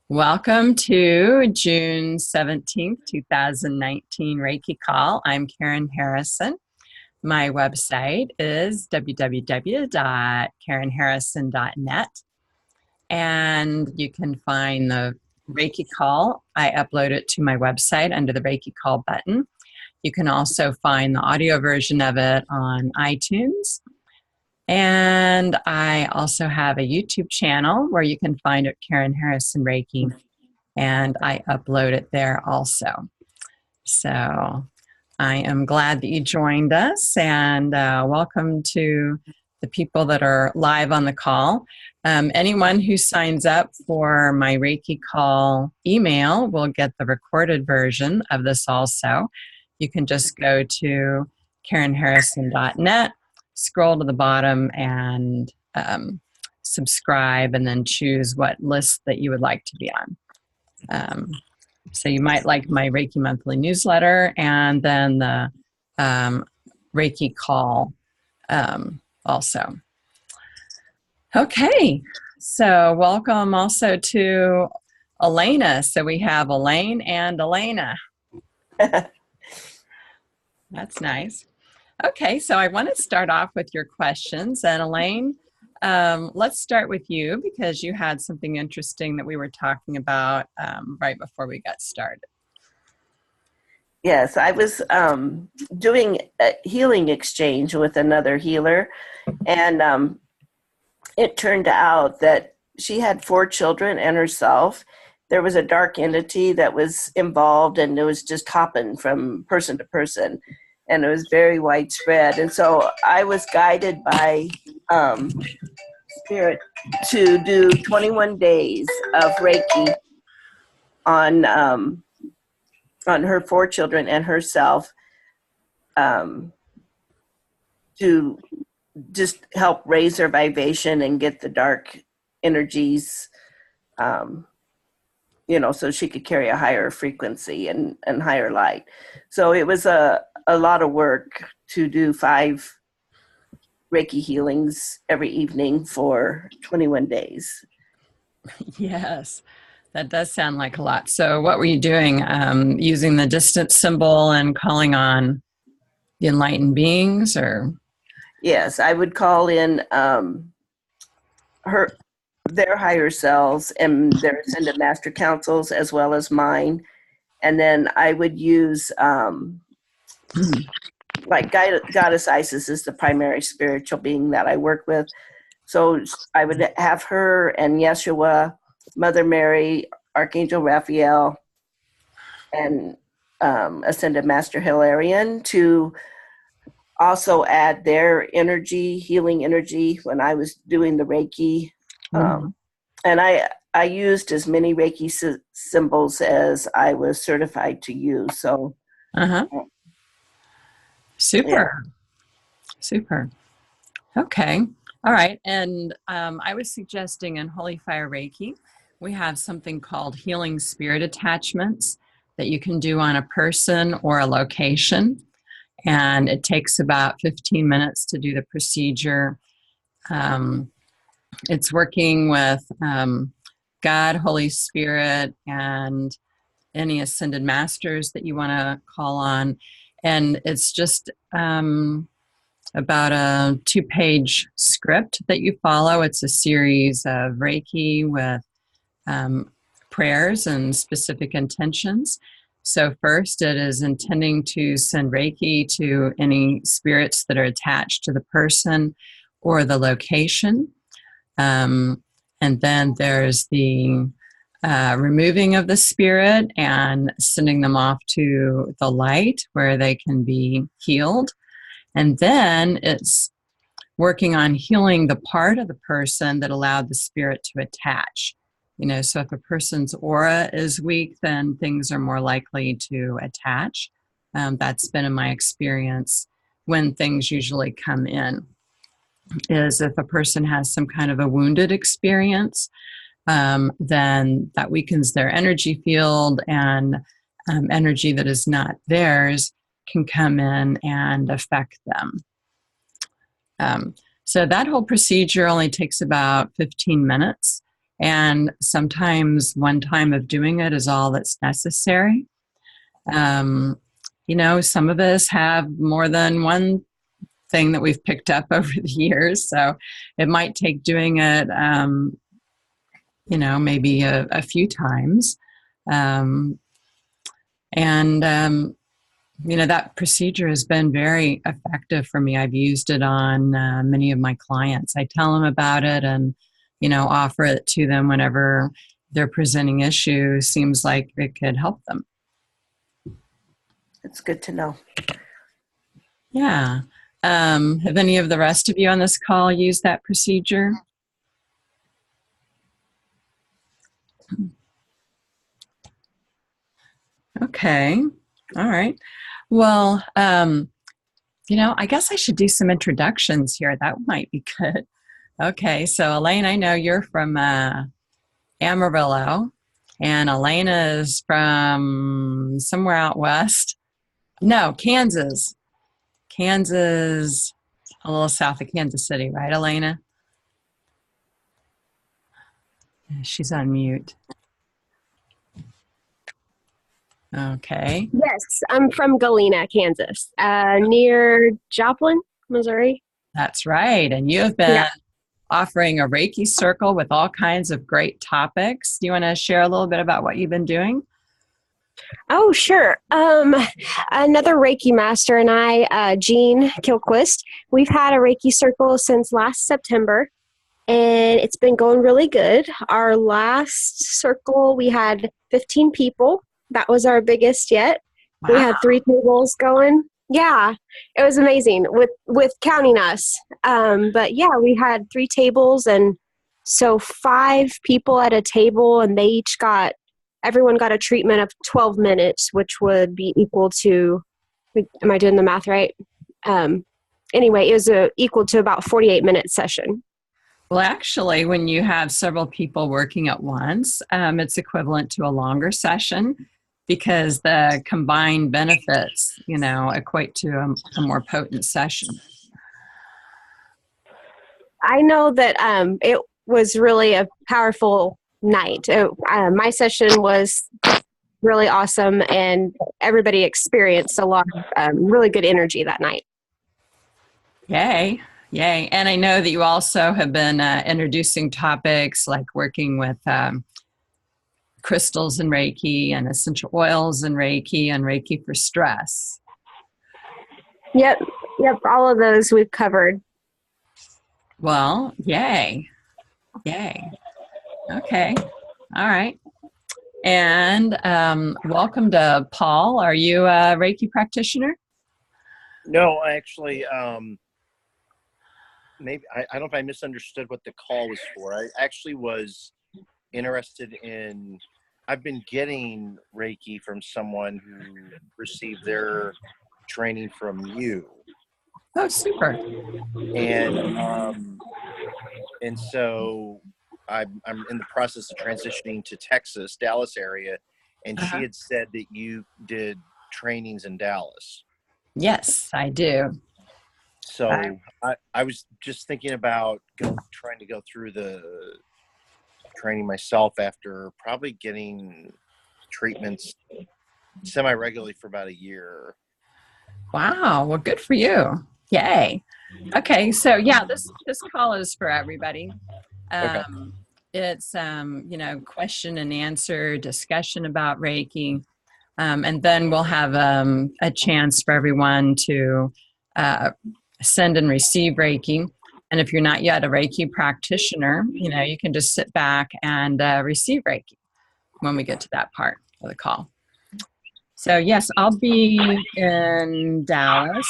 Welcome to June 17th, 2019 Reiki Call. I'm Karen Harrison. My website is www.karenharrison.net, and you can find the Reiki Call. I upload it to my website under the Reiki Call button. You can also find the audio version of it on iTunes. And I also have a YouTube channel where you can find it, Karen Harrison Reiki, and I upload it there also. So I am glad that you joined us, and welcome to the people that are live on the call. Anyone who signs up for my Reiki Call email will get the recorded version of this also. You can just go to karenharrison.net, scroll to the bottom, and subscribe, and then choose what list that you would like to be on. So you might like my Reiki monthly newsletter, and then the Reiki Call also. Okay, so welcome also to Elena. So we have Elaine and Elena. That's nice. Okay, so I want to start off with your questions. And Elaine, let's start with you because you had something interesting that we were talking about right before we got started. Yes, I was doing a healing exchange with another healer, and it turned out that she had 4 children and herself. There was a dark entity that was involved, and it was just hopping from person to person, and it was very widespread. And so I was guided by Spirit to do 21 days of Reiki on her 4 children and herself, to just help raise her vibration and get the dark energies, so she could carry a higher frequency and higher light. So it was a lot of work to do 5 Reiki healings every evening for 21 days. Yes, that does sound like a lot. So what were you doing? Using the distance symbol and calling on the enlightened beings, or? Yes, I would call in their higher selves and their ascended master councils as well as mine. And then I would use like Goddess Isis is the primary spiritual being that I work with. So I would have her and Yeshua, Mother Mary, Archangel Raphael, and Ascended Master Hilarion to also add their energy, healing energy, when I was doing the Reiki. And I used as many Reiki symbols as I was certified to use. So, Super. Yeah. Super. Okay. All right. And I was suggesting in Holy Fire Reiki, we have something called healing spirit attachments that you can do on a person or a location. And it takes about 15 minutes to do the procedure. It's working with God, Holy Spirit, and any ascended masters that you want to call on. And it's just about a 2-page script that you follow. It's a series of Reiki with prayers and specific intentions. So first, it is intending to send Reiki to any spirits that are attached to the person or the location. And then there's the removing of the spirit and sending them off to the light where they can be healed. And then it's working on healing the part of the person that allowed the spirit to attach. So if a person's aura is weak, then things are more likely to attach. That's been in my experience when things usually come in, is if a person has some kind of a wounded experience, then that weakens their energy field, and energy that is not theirs can come in and affect them. So that whole procedure only takes about 15 minutes. And sometimes one time of doing it is all that's necessary. Some of us have more than one thing that we've picked up over the years. So it might take doing it, maybe a few times. That procedure has been very effective for me. I've used it on many of my clients. I tell them about it and, offer it to them whenever they're presenting issues. Seems like it could help them. It's good to know. Yeah. Have any of the rest of you on this call used that procedure? Okay. All right. Well, I guess I should do some introductions here. That might be good. Okay. So, Elaine, I know you're from Amarillo, and Elena is from somewhere out west. No, Kansas. Kansas, a little south of Kansas City, right, Elena? She's on mute. Okay. Yes, I'm from Galena, Kansas, near Joplin, Missouri. That's right. And you have been offering a Reiki circle with all kinds of great topics. Do you want to share a little bit about what you've been doing? Oh, sure. Another Reiki master and I, Jean Kilquist, we've had a Reiki circle since last September, and it's been going really good. Our last circle, we had 15 people. That was our biggest yet. Wow. We had 3 tables going. Yeah, it was amazing with counting us. But yeah, we had 3 tables, and so 5 people at a table, and everyone got a treatment of 12 minutes, which would be equal to, am I doing the math right? Anyway, it was equal to about 48-minute session. Well, actually, when you have several people working at once, it's equivalent to a longer session because the combined benefits, equate to a more potent session. I know that it was really a powerful night. My session was really awesome, and everybody experienced a lot of really good energy that night. Yay. Yay. And I know that you also have been introducing topics like working with crystals and Reiki and essential oils and Reiki for stress. Yep. All of those we've covered. Well, yay. Yay. Okay. All right. And welcome to Paul. Are you a Reiki practitioner? No, actually, maybe I don't know if I misunderstood what the call was for. I actually was interested in, I've been getting Reiki from someone who received their training from you. Oh, super. And so I'm in the process of transitioning to Texas, Dallas area, and she had said that you did trainings in Dallas. Yes, I do. So I was just thinking about trying to go through the training myself after probably getting treatments semi-regularly for about a year. Wow. Well, good for you. Yay. Okay. So yeah, this call is for everybody. Okay. It's, question and answer discussion about Reiki. And then we'll have a chance for everyone to send and receive Reiki. And if you're not yet a Reiki practitioner, you can just sit back and receive Reiki when we get to that part of the call. So yes, I'll be in Dallas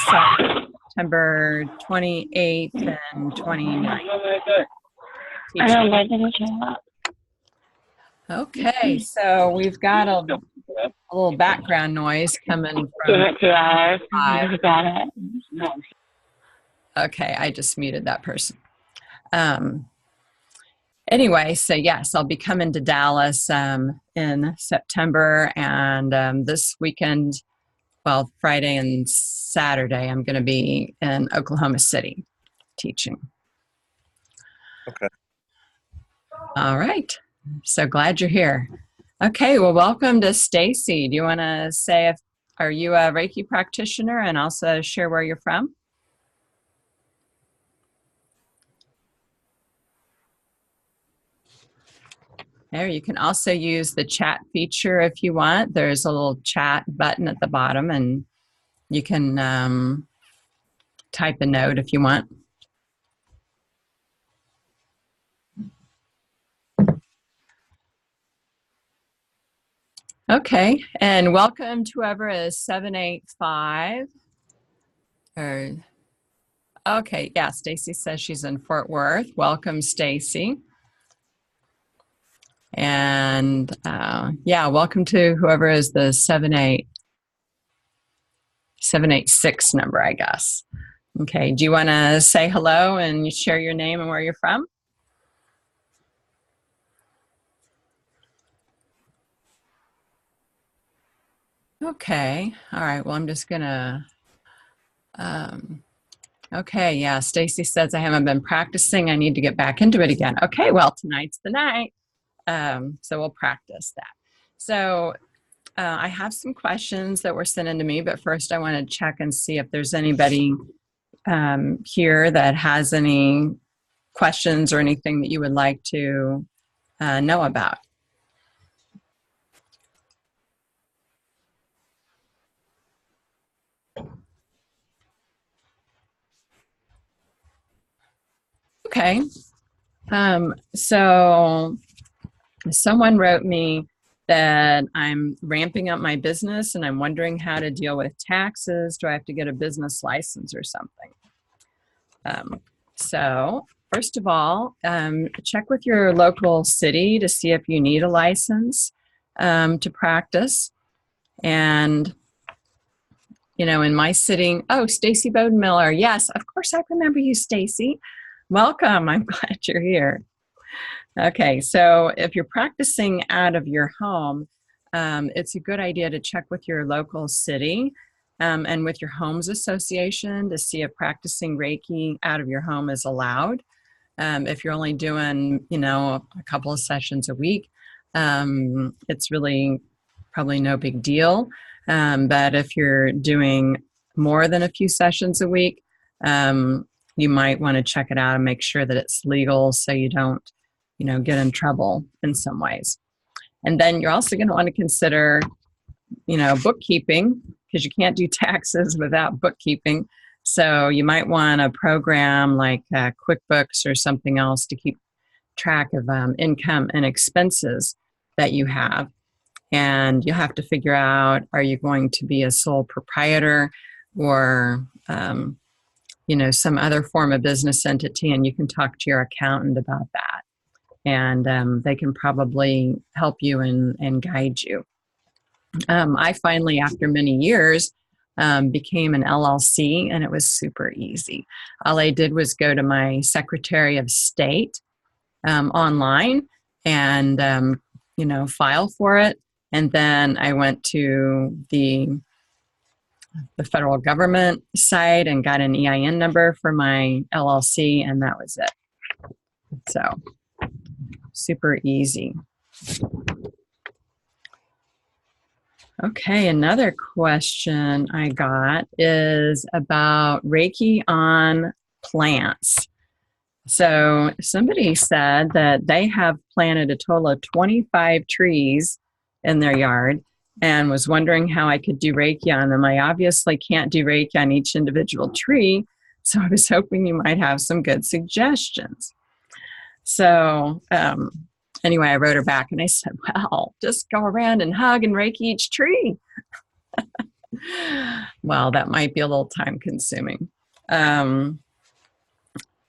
September 28th and 29th. Okay, so we've got a little background noise coming from. Okay, I just muted that person. Anyway, so yes, I'll be coming to Dallas in September, and this weekend, well, Friday and Saturday, I'm going to be in Oklahoma City teaching. Okay. All right. So glad you're here. Okay, well, welcome to Stacy. Do you want to say are you a Reiki practitioner and also share where you're from? There, you can also use the chat feature if you want. There's a little chat button at the bottom, and you can type a note if you want. Okay, and welcome to whoever is 785. Okay, yeah, Stacy says she's in Fort Worth. Welcome, Stacy. And yeah, welcome to whoever is the 786 number, I guess. Okay, do you want to say hello and share your name and where you're from? Okay, all right, well, I'm just gonna, okay, yeah, Stacy says I haven't been practicing. I need to get back into it again. Okay, well, tonight's the night. So we'll practice that. So I have some questions that were sent in to me, but first I want to check and see if there's anybody here that has any questions or anything that you would like to know about. Okay. So someone wrote me that I'm ramping up my business and I'm wondering how to deal with taxes. Do I have to get a business license or something? So first of all, check with your local city to see if you need a license to practice. And, you know, in my city, oh, Stacy Bodenmiller. Yes, of course I remember you, Stacy. Welcome. I'm glad you're here. Okay, so if you're practicing out of your home, it's a good idea to check with your local city and with your homes association to see if practicing Reiki out of your home is allowed. If you're only doing, you know, a couple of sessions a week, it's really probably no big deal. But if you're doing more than a few sessions a week, you might want to check it out and make sure that it's legal so you don't, you know, get in trouble in some ways. And then you're also going to want to consider, you know, bookkeeping, because you can't do taxes without bookkeeping. So you might want a program like QuickBooks or something else to keep track of income and expenses that you have. And you'll have to figure out, are you going to be a sole proprietor or, you know, some other form of business entity, and you can talk to your accountant about that. And they can probably help you and guide you. I finally, after many years, became an LLC, and it was super easy. All I did was go to my Secretary of State online and, you know, file for it. And then I went to the federal government site and got an EIN number for my LLC, and that was it. So super easy. Okay, another question I got is about Reiki on plants. So somebody said that they have planted a total of 25 trees in their yard and was wondering how I could do Reiki on them. I obviously can't do Reiki on each individual tree, so I was hoping you might have some good suggestions. So anyway, I wrote her back and I said, well, just go around and hug and Reiki each tree. Well, that might be a little time consuming.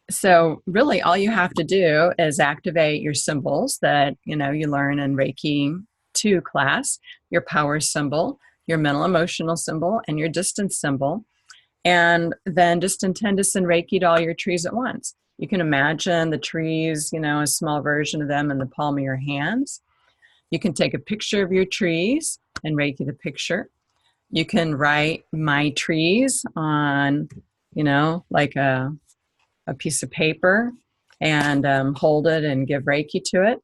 So really all you have to do is activate your symbols that, you know, you learn in Reiki 2 class, your power symbol, your mental emotional symbol, and your distance symbol. And then just intend to send Reiki to all your trees at once. You can imagine the trees, you know, a small version of them in the palm of your hands. You can take a picture of your trees and Reiki the picture. You can write my trees on, you know, like a piece of paper and hold it and give Reiki to it.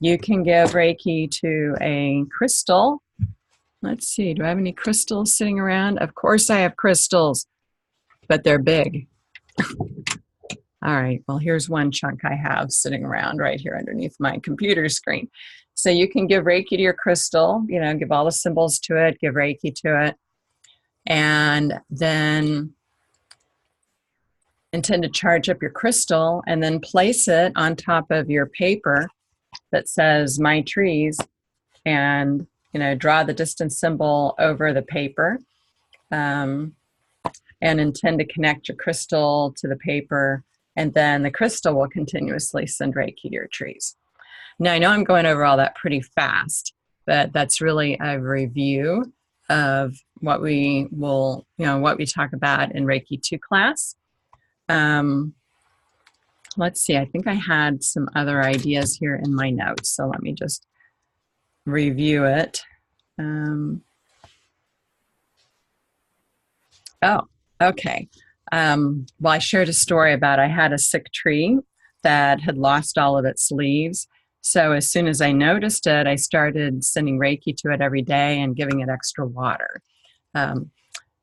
You can give Reiki to a crystal. Let's see, do I have any crystals sitting around? Of course I have crystals, but they're big. All right, well, here's one chunk I have sitting around right here underneath my computer screen. So you can give Reiki to your crystal, you know, give all the symbols to it, give Reiki to it, and then intend to charge up your crystal and then place it on top of your paper that says My Trees, and, you know, draw the distance symbol over the paper, and intend to connect your crystal to the paper, and then the crystal will continuously send Reiki to your trees. Now, I know I'm going over all that pretty fast, but that's really a review of what we will, you know, what we talk about in Reiki 2 class. Let's see, I think I had some other ideas here in my notes, so let me just review it. Oh, okay. Well, I shared a story about I had a sick tree that had lost all of its leaves. So as soon as I noticed it, I started sending Reiki to it every day and giving it extra water.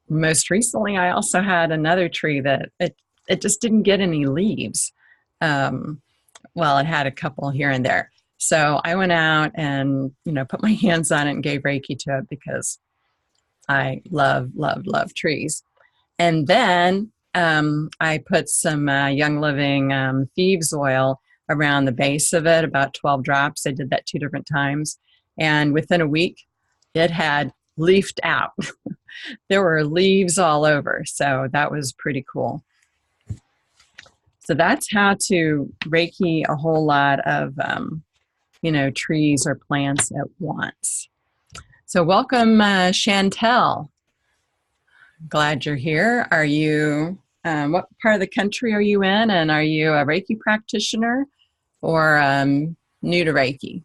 Most recently, I also had another tree that it just didn't get any leaves. Well, it had a couple here and there. So I went out and, you know, put my hands on it and gave Reiki to it because I love, love, love trees. And then I put some Young Living thieves oil around the base of it, about 12 drops. I did that 2 different times. And within a week, it had leafed out. There were leaves all over. So that was pretty cool. So that's how to Reiki a whole lot of, you know, trees or plants at once. So welcome, Chantel. Glad you're here. Are you, what part of the country are you in? And are you a Reiki practitioner or new to Reiki?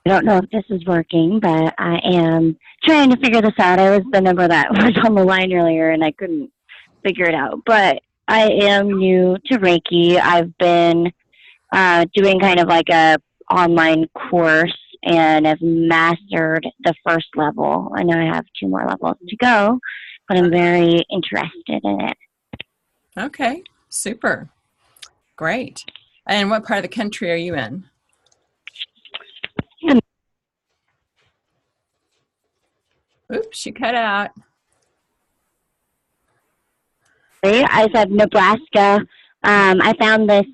I don't know if this is working, but I am trying to figure this out. I was the number that was on the line earlier and I couldn't figure it out. But I am new to Reiki. I've been doing kind of like a online course and have mastered the first level. I know I have 2 more levels to go, but I'm very interested in it. Okay, super. Great. And what part of the country are you in? Oops, you cut out. I said Nebraska. I found this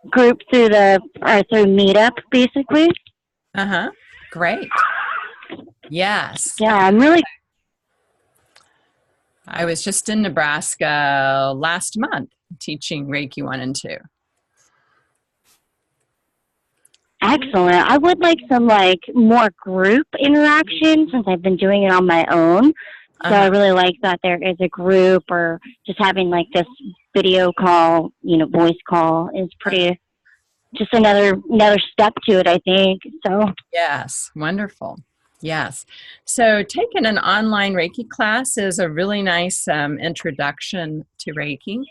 group through Meetup, basically. Uh-huh. Great. Yes. Yeah, I'm really. I was just in Nebraska last month teaching Reiki 1 and 2. Excellent. I would like some more group interaction since I've been doing it on my own. So I really like that there is a group, or just having this video call, voice call is pretty, just another step to it, I think. So yes, wonderful. Yes. So taking an online Reiki class is a really nice introduction to Reiki.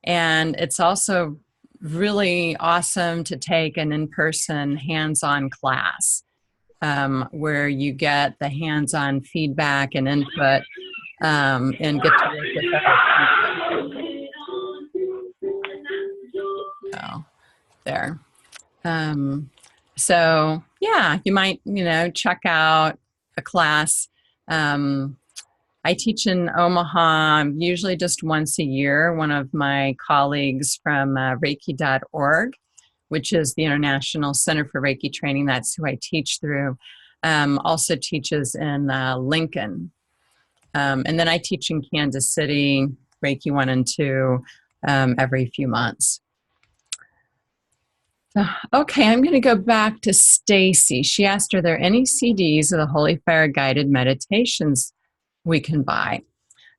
And it's also really awesome to take an in-person hands-on class where you get the hands-on feedback and input and get to work with other people. Oh, there. So yeah, you might, check out a class. I teach in Omaha usually just once a year. One of my colleagues from Reiki.org, which is the International Center for Reiki Training, that's who I teach through, also teaches in Lincoln. And then I teach in Kansas City, Reiki 1 and 2, every few months. Okay, I'm going to go back to Stacy. She asked, are there any CDs of the Holy Fire guided meditations we can buy?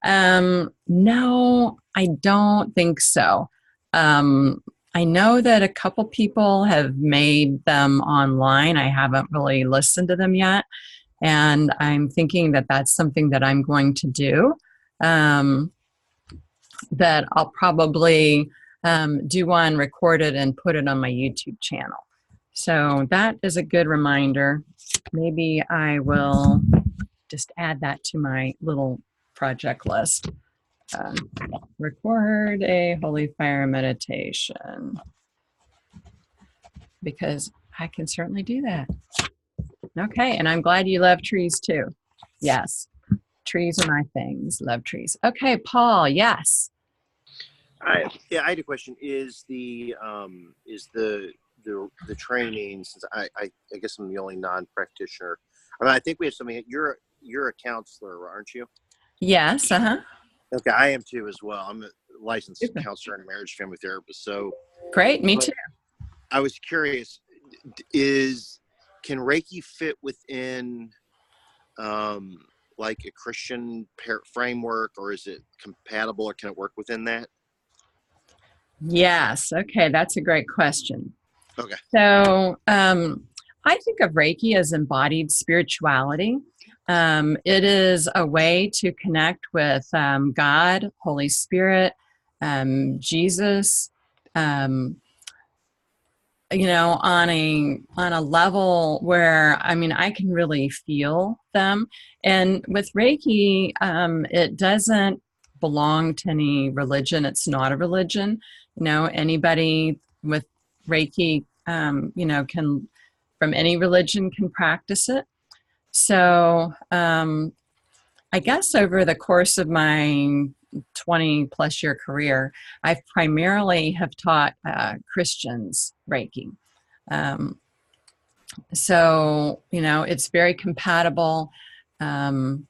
No, I don't think so. I know that a couple people have made them online. I haven't really listened to them yet. And I'm thinking that that's something that I'm going to do. that I'll probably do one, record it, and put it on my YouTube channel. So that is a good reminder. Maybe I will just add that to my little project list. Record a holy fire meditation, because I can certainly do that. Okay, and I'm glad you love trees too. Yes, trees are my things. Love trees. Okay, Paul, yes. I had a question. Is the training, since I guess I'm the only non-practitioner. I mean, I think we have something. You're a counselor, aren't you? Yes. Okay, I am too as well. I'm a licensed Super. counselor and marriage family therapist. So Great, me too. I was curious, can Reiki fit within like a Christian framework, or is it compatible, or can it work within that? Yes. Okay, that's a great question. Okay. So I think of Reiki as embodied spirituality. It is a way to connect with God, Holy Spirit, Jesus, on a level where, I mean, I can really feel them. And with Reiki, it doesn't belong to any religion. It's not a religion. Anybody with Reiki, can, from any religion, can practice it. So I guess over the course of my 20 plus year career, I primarily have taught Christians Reiki. So, it's very compatible. In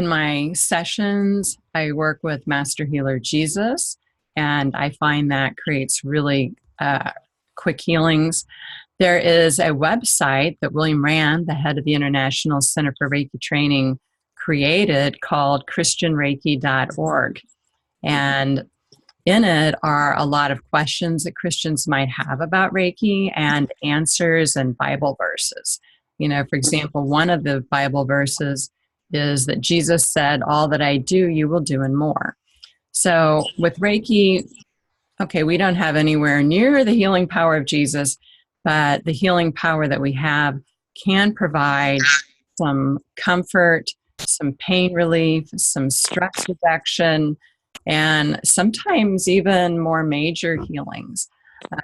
my sessions, I work with Master Healer Jesus, and I find that creates really quick healings. There is a website that William Rand, the head of the International Center for Reiki Training, created called christianreiki.org. And in it are a lot of questions that Christians might have about Reiki and answers and Bible verses. For example, one of the Bible verses is that Jesus said, "All that I do, you will do and more." So with Reiki, okay, we don't have anywhere near the healing power of Jesus, but the healing power that we have can provide some comfort, some pain relief, some stress reduction, and sometimes even more major healings.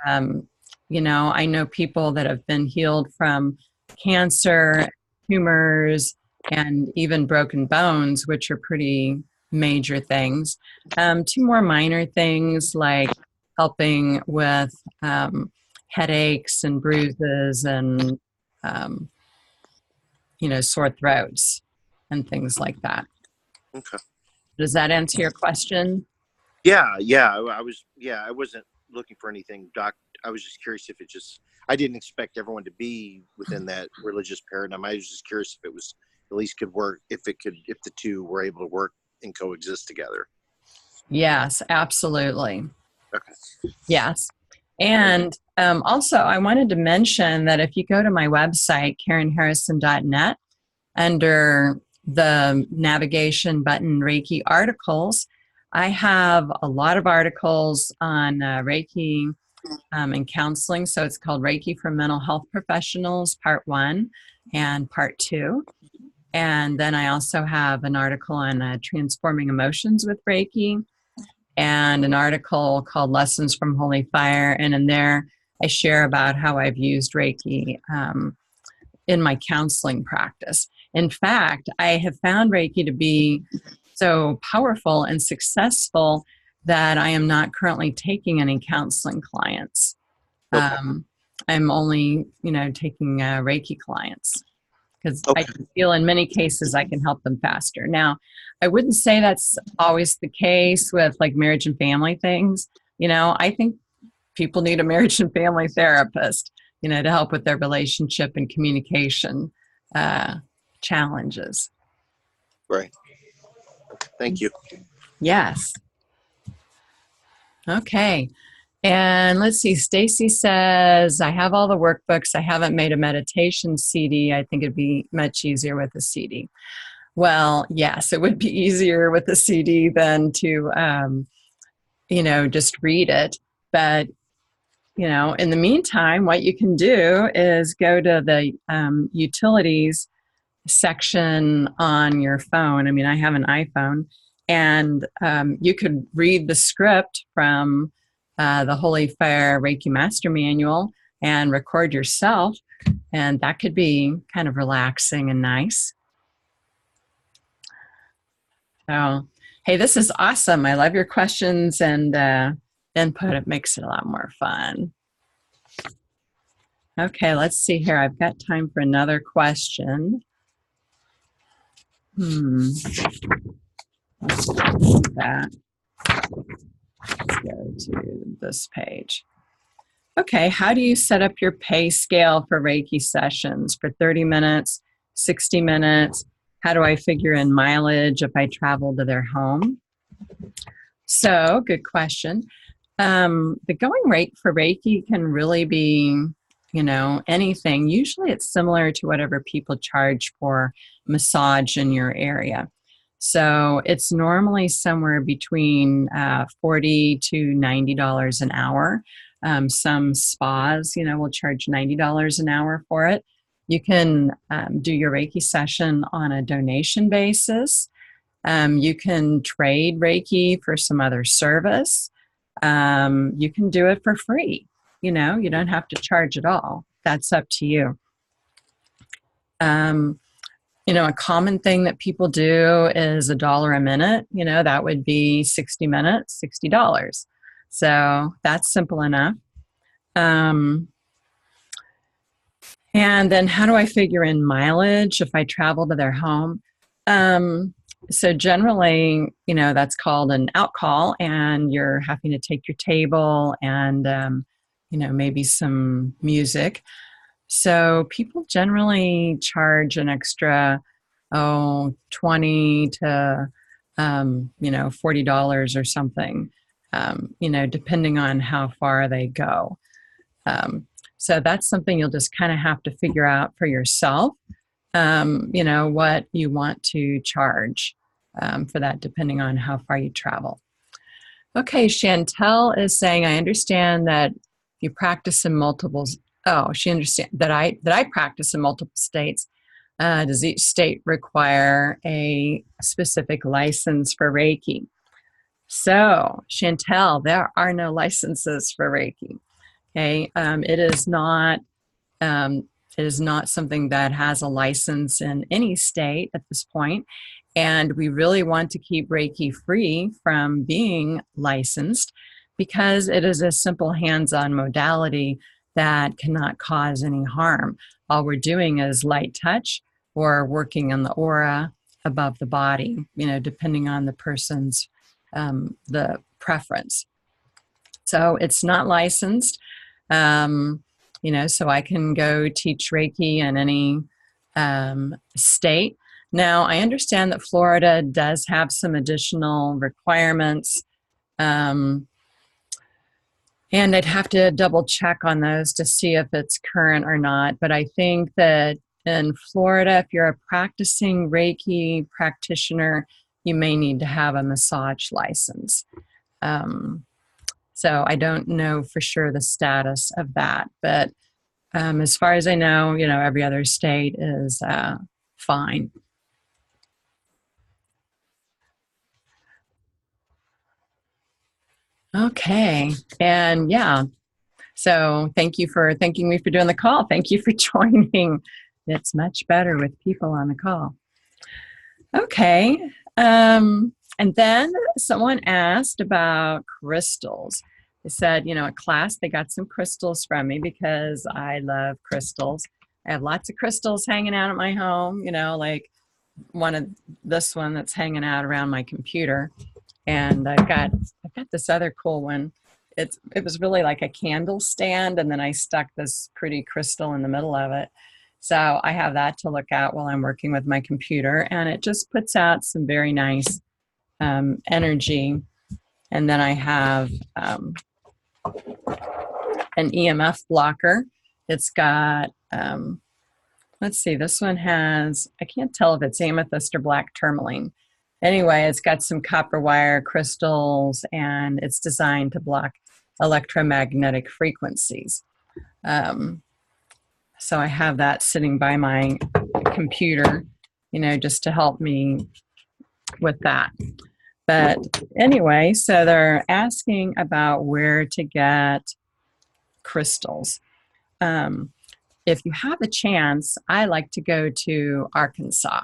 I know people that have been healed from cancer, tumors, and even broken bones, which are pretty major things, to more minor things like helping with headaches and bruises and, sore throats and things like that. Okay. Does that answer your question? Yeah. I wasn't looking for anything, Doc. I was just curious if I didn't expect everyone to be within that religious paradigm. I was just curious if it was at least could work, if the two were able to work and coexist together. Yes, absolutely. Okay. Yes. And also, I wanted to mention that if you go to my website, KarenHarrison.net, under the navigation button Reiki articles, I have a lot of articles on Reiki and counseling. So it's called Reiki for Mental Health Professionals, Part 1 and Part 2. And then I also have an article on transforming emotions with Reiki, and an article called Lessons from Holy Fire. And in there, I share about how I've used Reiki in my counseling practice. In fact, I have found Reiki to be so powerful and successful that I am not currently taking any counseling clients. Okay. I'm only, taking Reiki clients, because Okay. I feel in many cases I can help them faster. Now, I wouldn't say that's always the case with like marriage and family things. I think people need a marriage and family therapist, to help with their relationship and communication challenges. Right. Thank you. Yes. Okay. And let's see, Stacy says, I have all the workbooks. I haven't made a meditation CD. I think it'd be much easier with a CD. Well, yes, it would be easier with the CD than to, just read it. But, in the meantime, what you can do is go to the utilities section on your phone. I mean, I have an iPhone, and you could read the script from the Holy Fire Reiki Master Manual and record yourself, and that could be kind of relaxing and nice. So, hey, this is awesome. I love your questions and input. It makes it a lot more fun. Okay, let's see here. I've got time for another question. Let's do that. Let's go to this page. Okay, how do you set up your pay scale for Reiki sessions for 30 minutes, 60 minutes? How do I figure in mileage if I travel to their home? So, good question. The going rate for Reiki can really be, anything. Usually it's similar to whatever people charge for massage in your area. So it's normally somewhere between $40 to $90 an hour. Some spas, will charge $90 an hour for it. You can do your Reiki session on a donation basis. You can trade Reiki for some other service. You can do it for free. You don't have to charge at all. That's up to you. A common thing that people do is $1 a minute. That would be 60 minutes, $60. So that's simple enough. And then how do I figure in mileage if I travel to their home? So generally, that's called an out call, and you're having to take your table and, maybe some music. So people generally charge an extra, $20 to, $40 or something, depending on how far they go. So that's something you'll just kind of have to figure out for yourself, what you want to charge for that, depending on how far you travel. Okay, Chantel is saying, I understand that you practice in multiple. Oh, she understands that I practice in multiple states. Does each state require a specific license for Reiki? So, Chantel, there are no licenses for Reiki. Okay, it is not something that has a license in any state at this point. And we really want to keep Reiki free from being licensed because it is a simple hands-on modality that cannot cause any harm. All we're doing is light touch or working on the aura above the body, depending on the person's the preference. So it's not licensed. So I can go teach Reiki in any state. Now, I understand that Florida does have some additional requirements, and I'd have to double check on those to see if it's current or not. But I think that in Florida, if you're a practicing Reiki practitioner, you may need to have a massage license. So I don't know for sure the status of that, but as far as I know, every other state is fine. Okay, and yeah, so thank you for thanking me for doing the call. Thank you for joining. It's much better with people on the call. Okay, and then someone asked about crystals. They said, at class, they got some crystals from me because I love crystals. I have lots of crystals hanging out at my home, like this one that's hanging out around my computer. And I've got this other cool one. It was really like a candle stand, and then I stuck this pretty crystal in the middle of it. So I have that to look at while I'm working with my computer, and it just puts out some very nice energy. And then I have an EMF blocker. It's got let's see, this one has, I can't tell if it's amethyst or black tourmaline. Anyway, it's got some copper wire crystals, and it's designed to block electromagnetic frequencies. So I have that sitting by my computer, just to help me with that. But anyway, so they're asking about where to get crystals. If you have a chance, I like to go to Arkansas.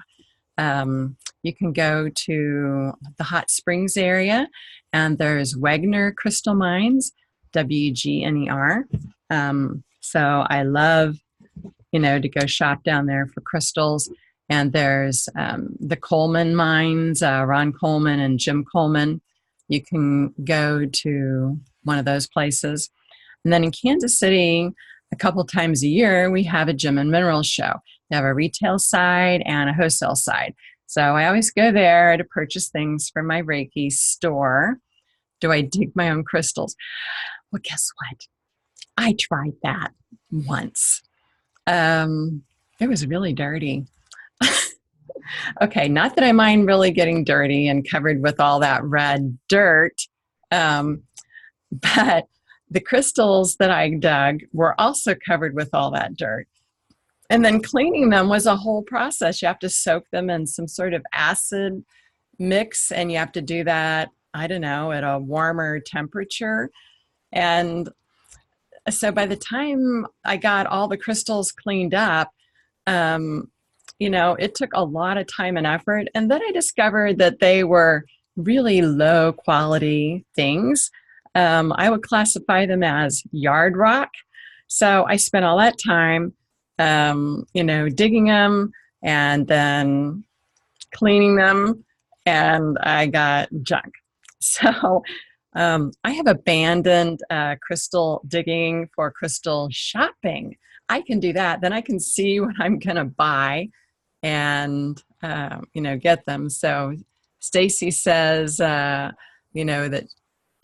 You can go to the Hot Springs area, and there's Wegner Crystal Mines, WGNER. So I love, to go shop down there for crystals. And there's the Coleman Mines, Ron Coleman and Jim Coleman. You can go to one of those places. And then in Kansas City, a couple times a year, we have a gem and mineral show. We have a retail side and a wholesale side. So I always go there to purchase things for my Reiki store. Do I dig my own crystals? Well, guess what? I tried that once. It was really dirty. Okay, not that I mind really getting dirty and covered with all that red dirt, but the crystals that I dug were also covered with all that dirt. And then cleaning them was a whole process. You have to soak them in some sort of acid mix, and you have to do that, I don't know, at a warmer temperature. And so by the time I got all the crystals cleaned up, it took a lot of time and effort. And then I discovered that they were really low quality things. I would classify them as yard rock. So I spent all that time, digging them and then cleaning them, and I got junk. So I have abandoned crystal digging for crystal shopping. I can do that. Then I can see what I'm going to buy and, get them. So Stacy says, that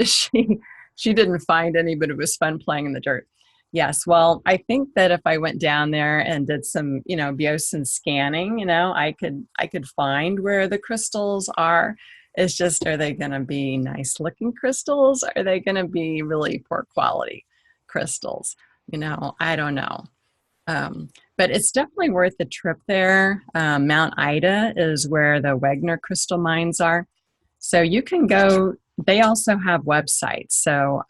she didn't find any, but it was fun playing in the dirt. Yes, well, I think that if I went down there and did some, Biosin scanning, I could find where the crystals are. It's just, are they going to be nice looking crystals? Are they going to be really poor quality crystals? I don't know. But it's definitely worth the trip there. Mount Ida is where the Wegner crystal mines are. So you can go, they also have websites. So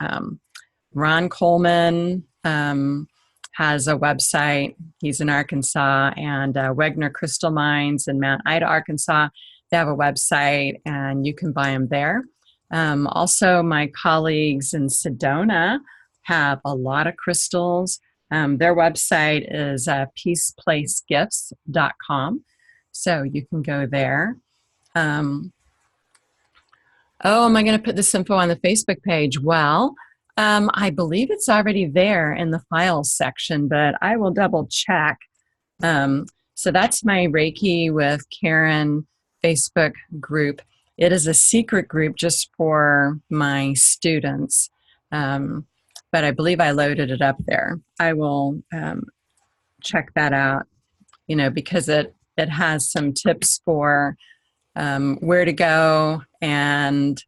Ron Coleman has a website. He's in Arkansas, and Wegner Crystal Mines in Mount Ida, Arkansas. They have a website, and you can buy them there. Also, my colleagues in Sedona have a lot of crystals. Their website is peaceplacegifts.com. So you can go there. Am I going to put this info on the Facebook page? Well, I believe it's already there in the files section, but I will double check. So that's my Reiki with Karen Facebook group. It is a secret group just for my students, but I believe I loaded it up there. I will check that out, because it has some tips for where to go, and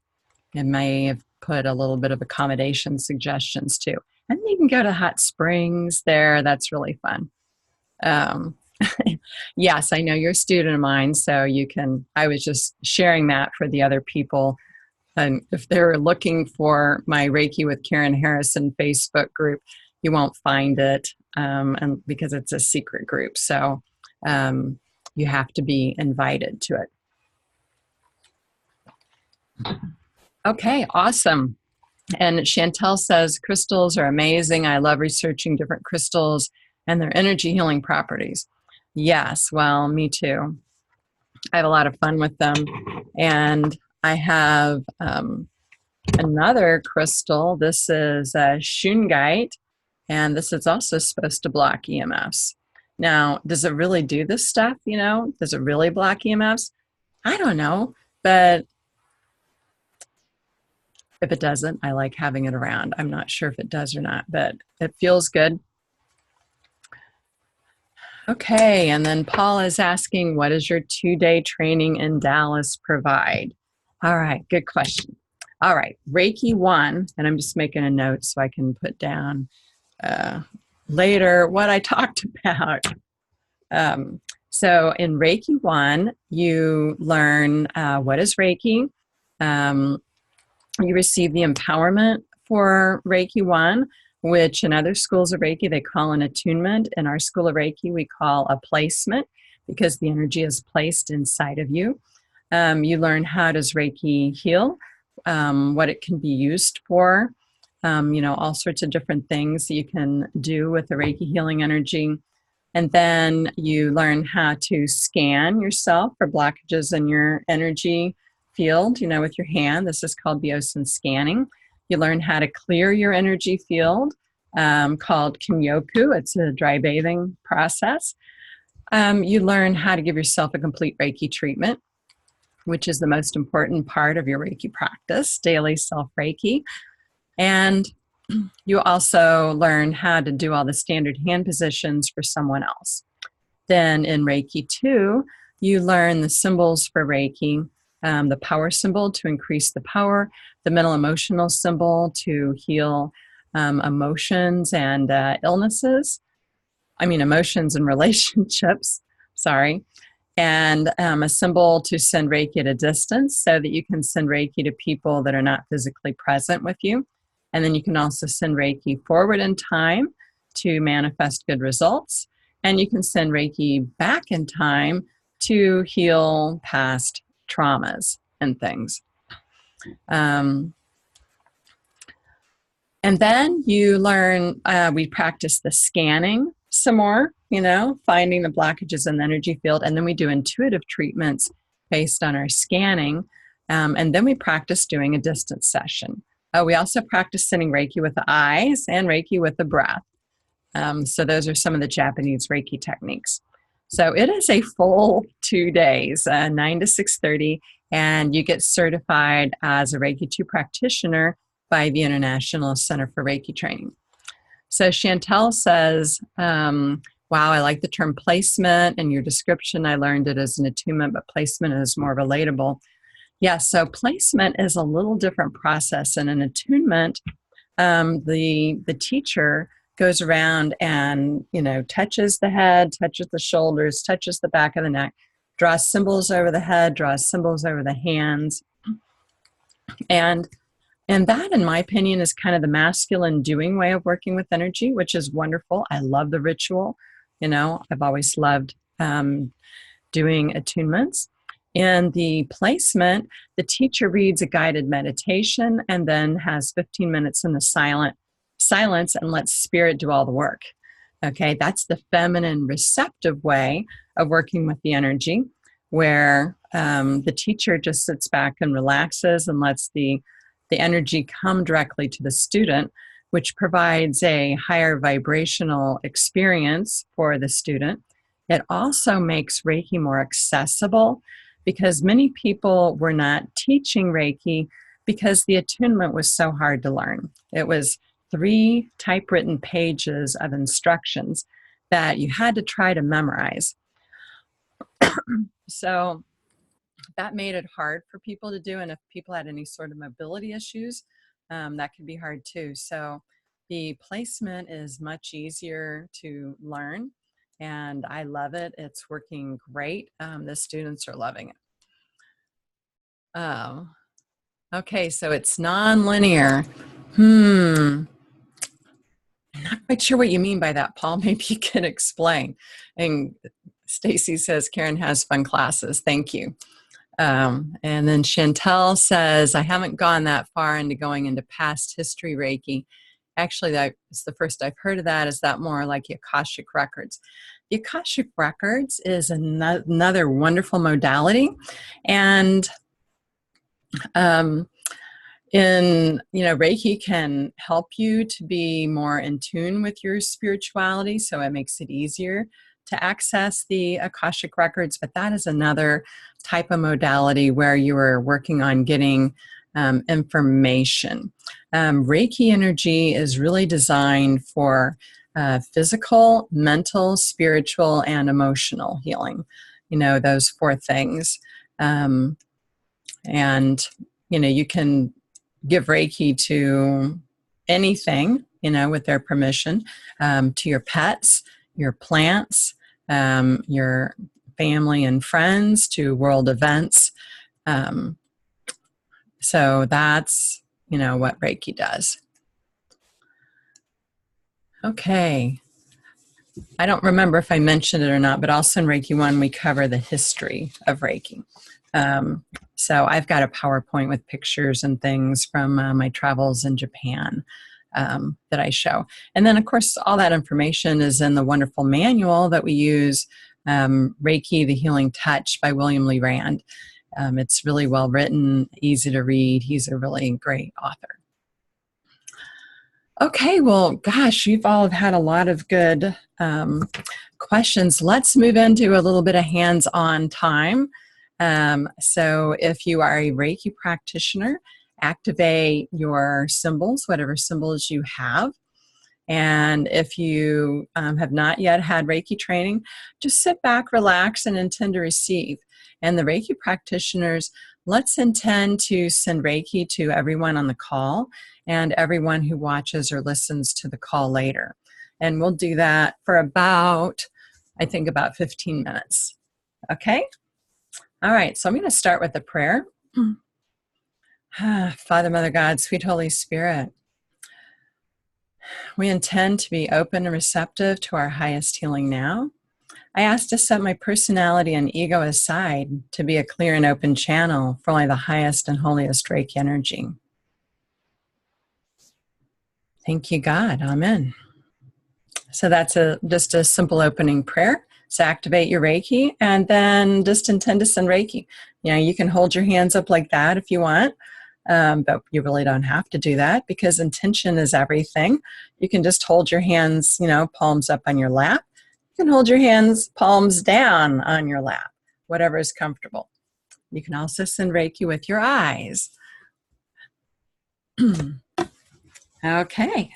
it may have put a little bit of accommodation suggestions too. And you can go to Hot Springs there. That's really fun. Yes, I know you're a student of mine, so I was just sharing that for the other people. And if they're looking for my Reiki with Karen Harrison Facebook group, you won't find it, and because it's a secret group. So you have to be invited to it. Okay, awesome. And Chantel says, crystals are amazing. I love researching different crystals and their energy healing properties. Yes, well, me too. I have a lot of fun with them. And I have another crystal. This is shungite, and this is also supposed to block EMFs. Now, does it really do this stuff? Does it really block EMFs? I don't know, but if it doesn't, I like having it around. I'm not sure if it does or not, but it feels good. Okay, and then Paul is asking, what does your 2-day training in Dallas provide? All right, good question. All right, Reiki 1, and I'm just making a note so I can put down later what I talked about. So in Reiki 1, you learn what is Reiki. You receive the empowerment for Reiki 1, which in other schools of Reiki, they call an attunement. In our school of Reiki, we call a placement because the energy is placed inside of you. You learn how does Reiki heal, what it can be used for, all sorts of different things that you can do with the Reiki healing energy. And then you learn how to scan yourself for blockages in your energy field, with your hand. This is called Biosen scanning. You learn how to clear your energy field, called Kimyoku. It's a dry bathing process. You learn how to give yourself a complete Reiki treatment, which is the most important part of your Reiki practice, daily self-Reiki. And you also learn how to do all the standard hand positions for someone else. Then in Reiki 2, you learn the symbols for Reiki, the power symbol to increase the power, the mental emotional symbol to heal emotions and illnesses. Emotions and relationships, sorry. And a symbol to send Reiki at a distance so that you can send Reiki to people that are not physically present with you. And then you can also send Reiki forward in time to manifest good results. And you can send Reiki back in time to heal past traumas and things. And then you learn, we practice the scanning some more, finding the blockages in the energy field. And then we do intuitive treatments based on our scanning. And then we practice doing a distance session. We also practice sending Reiki with the eyes and Reiki with the breath. So those are some of the Japanese Reiki techniques. So it is a full 2 days, 9 to 6:30, and you get certified as a Reiki 2 practitioner by the International Center for Reiki Training. So Chantel says, wow, I like the term placement. In your description, I learned it as an attunement, but placement is more relatable. Yeah, so placement is a little different process. In an attunement, the teacher goes around and, touches the head, touches the shoulders, touches the back of the neck, draws symbols over the head, draws symbols over the hands. And that, in my opinion, is kind of the masculine doing way of working with energy, which is wonderful. I love the ritual. I've always loved doing attunements. In the placement, the teacher reads a guided meditation and then has 15 minutes in the silence and lets spirit do all the work. Okay, that's the feminine receptive way of working with the energy, where the teacher just sits back and relaxes and lets the energy come directly to the student, which provides a higher vibrational experience for the student. It also makes Reiki more accessible because many people were not teaching Reiki because the attunement was so hard to learn. It was 3 typewritten pages of instructions that you had to try to memorize. So that made it hard for people to do. And if people had any sort of mobility issues, that could be hard too. So the placement is much easier to learn. And I love it. It's working great. The students are loving it. Okay, so it's non-linear. I'm not quite sure what you mean by that, Paul. Maybe you can explain. And Stacy says Karen has fun classes. Thank you. And then Chantel says, I haven't gone that far into going into past history Reiki. Actually, that's the first I've heard of that. Is that more like the Akashic Records? The Akashic Records is another wonderful modality. And Reiki can help you to be more in tune with your spirituality. So it makes it easier to access the Akashic Records. But that is another type of modality where you are working on getting information. Reiki energy is really designed for physical, mental, spiritual, and emotional healing. Those 4 things. And, you can give Reiki to anything, with their permission, to your pets, your plants, your family and friends, to world events. So that's, what Reiki does. Okay. I don't remember if I mentioned it or not, but also in Reiki 1, we cover the history of Reiki. So I've got a PowerPoint with pictures and things from my travels in Japan that I show. And then, of course, all that information is in the wonderful manual that we use, Reiki, The Healing Touch by William Lee Rand. It's really well written, easy to read. He's a really great author. Okay, well, gosh, you've all had a lot of good questions. Let's move into a little bit of hands-on time. So if you are a Reiki practitioner, activate your symbols, whatever symbols you have. And if you have not yet had Reiki training, just sit back, relax, and intend to receive. And the Reiki practitioners, let's intend to send Reiki to everyone on the call and everyone who watches or listens to the call later. And we'll do that for about 15 minutes. Okay? All right, so I'm going to start with a prayer. Father, Mother, God, sweet Holy Spirit, we intend to be open and receptive to our highest healing now. I ask to set my personality and ego aside to be a clear and open channel for only the highest and holiest Reiki energy. Thank you, God. Amen. So that's just a simple opening prayer. So activate your Reiki and then just intend to send Reiki. You can hold your hands up like that if you want, but you really don't have to do that because intention is everything. You can just hold your hands, palms up on your lap. You can hold your hands palms down on your lap, whatever is comfortable. You can also send Reiki with your eyes. Okay.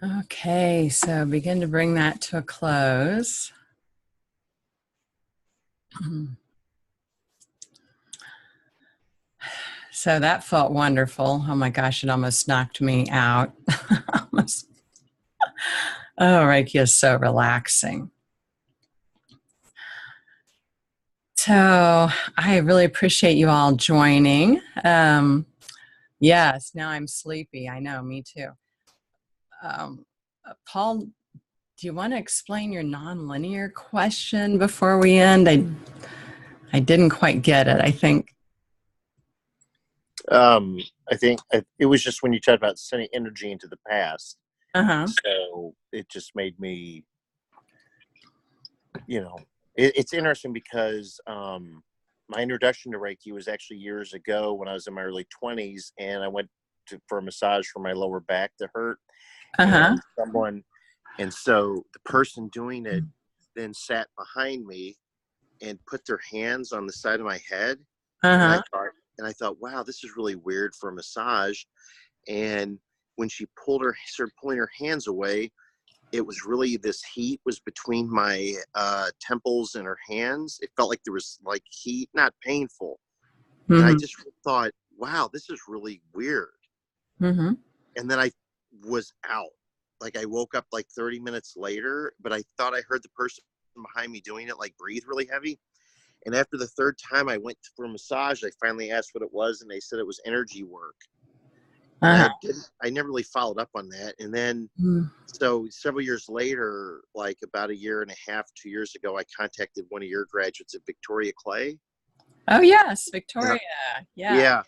Okay, so begin to bring that to a close. So that felt wonderful. Oh my gosh, it almost knocked me out. Almost. Oh, Reiki is so relaxing. So I really appreciate you all joining. Yes, now I'm sleepy. I know, me too. Paul, do you want to explain your nonlinear question before we end? I didn't quite get it, I think. I think it was just when you talked about sending energy into the past. Uh-huh. So it just made me, it's interesting because my introduction to Reiki was actually years ago when I was in my early 20s, and I went for a massage for my lower back that hurt. Uh-huh. And so the person doing it then sat behind me and put their hands on the side of my head. Uh-huh. And I thought, wow, this is really weird for a massage. And when she started pulling her hands away, it was really, this heat was between my temples and her hands. It felt like there was like heat, not painful. Mm-hmm. And I just thought, wow, this is really weird. Mm-hmm. And then I was out. Like I woke up like 30 minutes later, but I thought I heard the person behind me doing it like breathe really heavy. And after the third time I went for a massage, I finally asked what it was, and they said it was energy work. And I never really followed up on that. And then, so several years later, like about a year and a half, 2 years ago, I contacted one of your graduates at Victoria Clay. Oh, yes, Victoria. Yeah.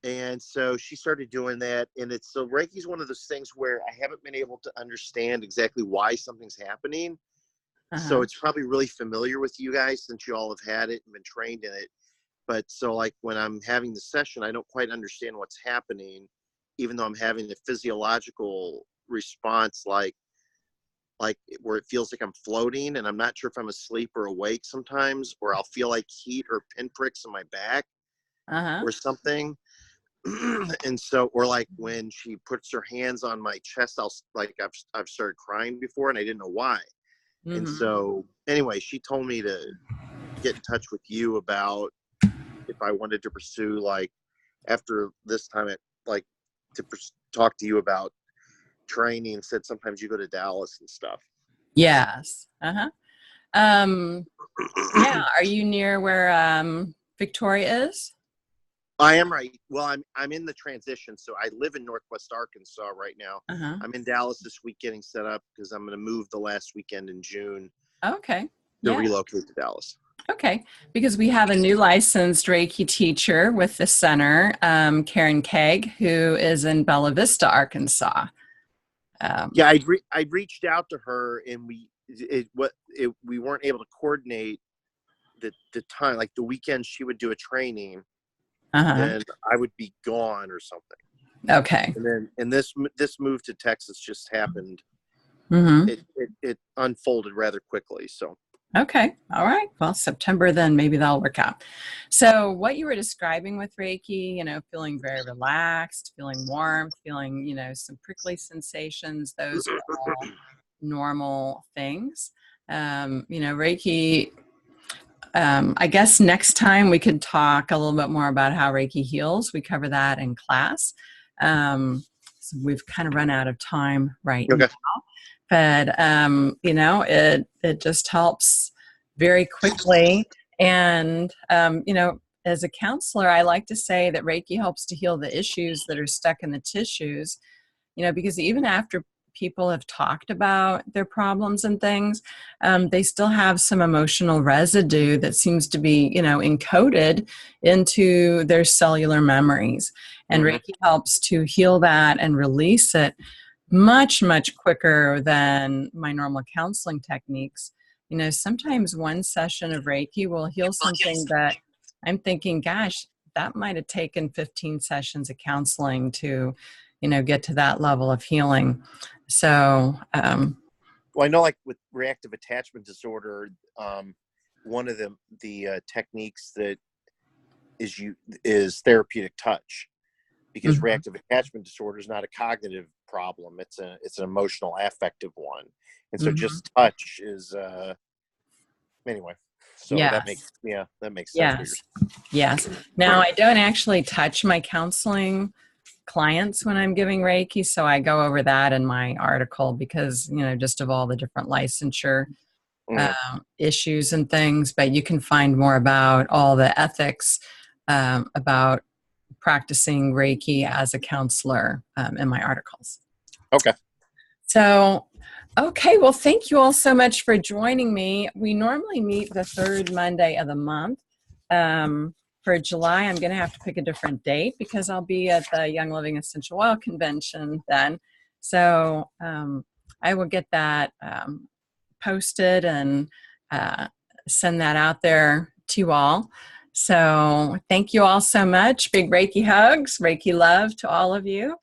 And so she started doing that. And so Reiki's one of those things where I haven't been able to understand exactly why something's happening. So it's probably really familiar with you guys since you all have had it and been trained in it. But so like when I'm having the session, I don't quite understand what's happening, even though I'm having a physiological response, like where it feels like I'm floating, and I'm not sure if I'm asleep or awake sometimes, or I'll feel like heat or pinpricks in my back or something. And so, or like when she puts her hands on my chest, I've started crying before and I didn't know why. And so anyway, she told me to get in touch with you about if I wanted to pursue, like after this time, talk to you about training, and said sometimes you go to Dallas and stuff. Yes. Yeah. Are you near where Victoria is? I am right. Well, I'm in the transition. So I live in Northwest Arkansas right now. I'm in Dallas this week getting set up because I'm going to move the last weekend in June. Okay. To relocate to Dallas. Okay, because we have a new licensed Reiki teacher with the center, Karen Kegg, who is in Bella Vista, Arkansas. I reached out to her, and we weren't able to coordinate the time. Like the weekend she would do a training, then I would be gone or something. Okay. And this move to Texas just happened. It unfolded rather quickly. So. Okay. All right. Well, September, then maybe that'll work out. So what you were describing with Reiki, feeling very relaxed, feeling warm, feeling, some prickly sensations, those are all normal things. Reiki, I guess next time we could talk a little bit more about how Reiki heals. We cover that in class. So we've kind of run out of time right now. But, it just helps very quickly. And, as a counselor, I like to say that Reiki helps to heal the issues that are stuck in the tissues, because even after people have talked about their problems and things, they still have some emotional residue that seems to be, encoded into their cellular memories. And Reiki helps to heal that and release it much, much quicker than my normal counseling techniques. Sometimes one session of Reiki will heal something that I'm thinking, gosh, that might have taken 15 sessions of counseling to, get to that level of healing. So, well, I know like with reactive attachment disorder, one of the techniques that is therapeutic touch. because Mhm. reactive attachment disorder is not a cognitive problem. It's an emotional affective one. And so Mhm. just touch is, anyway, so that Yes. makes, yeah, that makes sense what you're Yes. Yes. Now, I don't actually touch my counseling clients when I'm giving Reiki, so I go over that in my article because, just of all the different licensure saying. issues and things, but you can find more about all the ethics about practicing Reiki as a counselor in my articles. Okay. So, okay, well, thank you all so much for joining me. We normally meet the third Monday of the month. For July, I'm going to have to pick a different date because I'll be at the Young Living Essential Oil Convention then. So I will get that posted and send that out there to you all. So thank you all so much. Big Reiki hugs, Reiki love to all of you.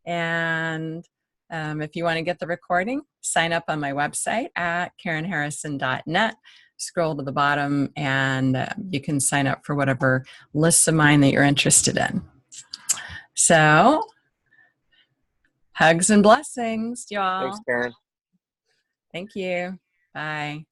And if you want to get the recording, sign up on my website at KarenHarrison.net. Scroll to the bottom and you can sign up for whatever lists of mine that you're interested in. So, hugs and blessings, y'all. Thanks, Karen. Thank you. Bye.